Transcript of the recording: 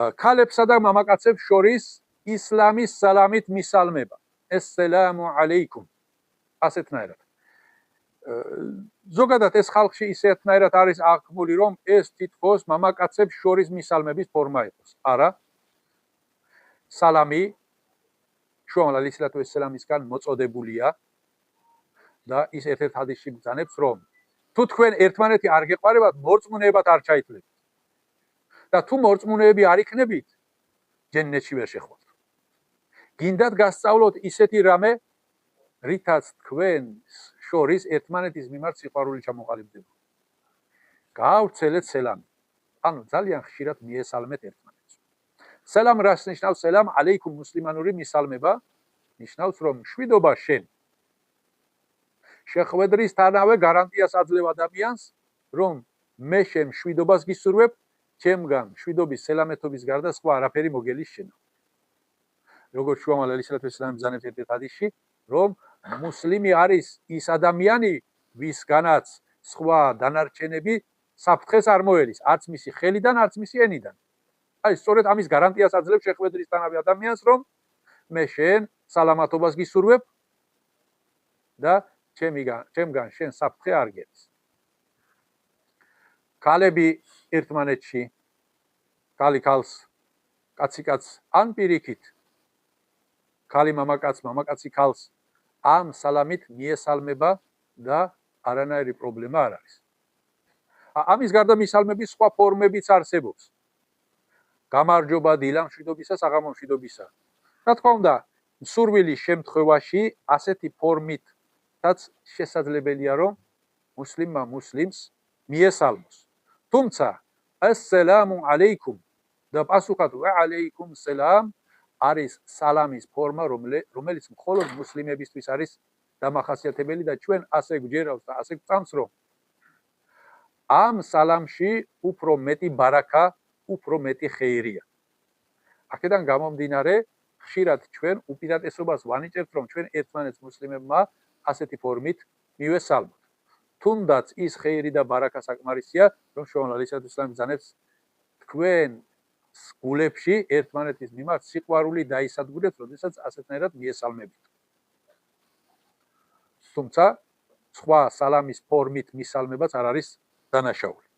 ქალებსა და მამაკაცებს შორის ისლამის სალამით მისალმება. ესსელამუ ალეიკუმ. ასეთნაირად. ზოგადად ეს ხალხში ისეთნაირად არის აღქმული, რომ ეს თითქოს მამაკაცებს შორის მისალმების ფორმა იყოს. არა. სალამი შუამალ ალეისალათუ ვესალამისგან მოწოდებულია და ის ერთ-ერთ ჰადისში ბრძანებს, რომ თუ თქვენ ერთმანეთი არ გეყარებათ, მორწმუნეებად არ ჩაითვლებით. და თუ მორწმუნეები არ იქნებით, ჯენნეთში ვერ შეხვალთ. გინდათ გასწავლოთ ისეთი რამე, რითაც თქვენ შორის ერთმანეთის მიმართ სიყვარული ჩამოყალიბდება. გაავრცელეთ სელამი. ანუ ძალიან ხშირად მიესალმეთ ერთმანეთს. სელამ რას ნიშნავს? სელამ ალეიკუმ მუსლიმანური მისალმება ნიშნავს, რომ მშვიდობა შენ. შეხვედრის თანავე გარანტიას აძლევ ადამიანს, რომ მე შენ მშვიდობას გისურვებ, ჩემგან მშვიდობის სელამეთობის გარდა სხვა არაფერი მოგელის შენო. როგორც შუამალ ალეისალათუ ვესალამ ბრძანებს ერთ-ერთ ჰადისში, რომ მუსლიმი არის ის ადამიანი, ვისგანაც სხვა დანარჩენები საფრთხეს არ მოელის, არც მისი ხელიდან, არც მისი ენიდან. აი, სწორედ ამის გარანტიას აძლევს შეხვედრის თანავე ადამიანს, რომ მე შენ სალამათობას გისურვებ და ჩემგან შენ საფრთხე არ გელის. ქალები ერთმანეთში, ქალი ქალს, კაცი კაცს, ან პირიქით, ქალი მამაკაცს, მამაკაცი ქალს ამ სალამით მიესალმება და არანაირი პრობლემა არ არის. ამის გარდა მისალმების სხვა ფორმებიც არსებობს. გამარჯობა დილა მშვიდობისა, საღამო მშვიდობისა. რა თქმა უნდა, მსურვილის შემთხვევაში ასეთი ფორმითაც შესაძლებელია, რომ მუსლიმმა მუსლიმს მიესალმოს. თუმცა ესსელამუ ალეიკუმ და პასუხად ვაალეიკუმ სელამ არის სალამის ფორმა, რომელიც მხოლოდ მუსლიმებისთვის არის დამახასიათებელი და ჩვენ ასე გვჯერავს და ასე გვწამს, რომ ამ სალამში უფრო მეტი ბარაკა, უფრო მეტი ხეირია. აქედან გამომდინარე, ხშირად ჩვენ უპირატესობას ვანიჭებთ, რომ ჩვენ ერთმანეთს მუსლიმებმა ასეთი ფორმით მივესალმოთ. თუნდაც ის ხეირი და ბარაკა საკმარისია, რომ შუამალ ალეისალათუ ვესალამ ბრძანებს თქვენ გულებში ერთმანეთის მიმართ სიყვარული დაისადგურეთ, როდესაც ასეთნაირად მიესალმებით. თუმცა სხვა სალამის ფორმით მისალმებაც არ არის დანაშაული.